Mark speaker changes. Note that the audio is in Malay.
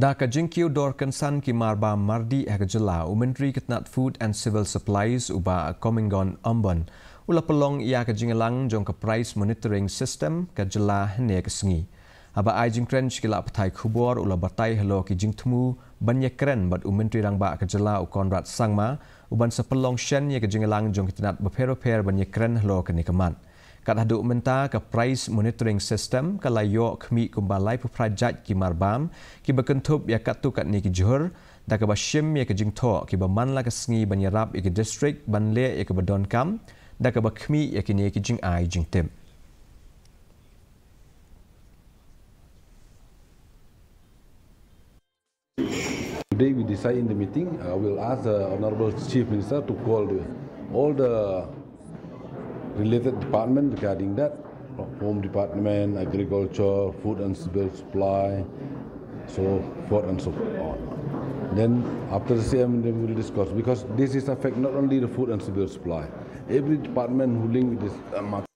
Speaker 1: Da kajingkiu dor kensan ki marba mardi jela Menteri Ketnat Food and Civil Supplies uba Komingon Ambon ula pelong ia kajingelang jong ke price monitoring system jela hene kesengi. Aba ai jingkren skila patai khubor ula batai Halor ki jingtmu banyak keren bad Menteri rangba jela u Konrad Sangma uban sepelong shen ye kajingelang jong ketnat beper-per banyak keren Halor kini keman. Kat haduk menta ke price monitoring system ke layok kemi kumbalai puprajat ki marbam ki berkentup ya kat tu kat ni ki Johor da ke basyim ya ke jingto ki bermanla ke sengi banyarap ya ke district banle ya ke berdonkam da ke bakmi ya ki ni ki jing ai jingtim.
Speaker 2: Today we decide in the meeting, I will ask the Honorable Chief Minister to call all the related department regarding that, Home Department, Agriculture, Food and Civil Supply, so forth and so on. Then after the CM they will discuss, because this is affect not only the food and civil supply, every department who link with this market.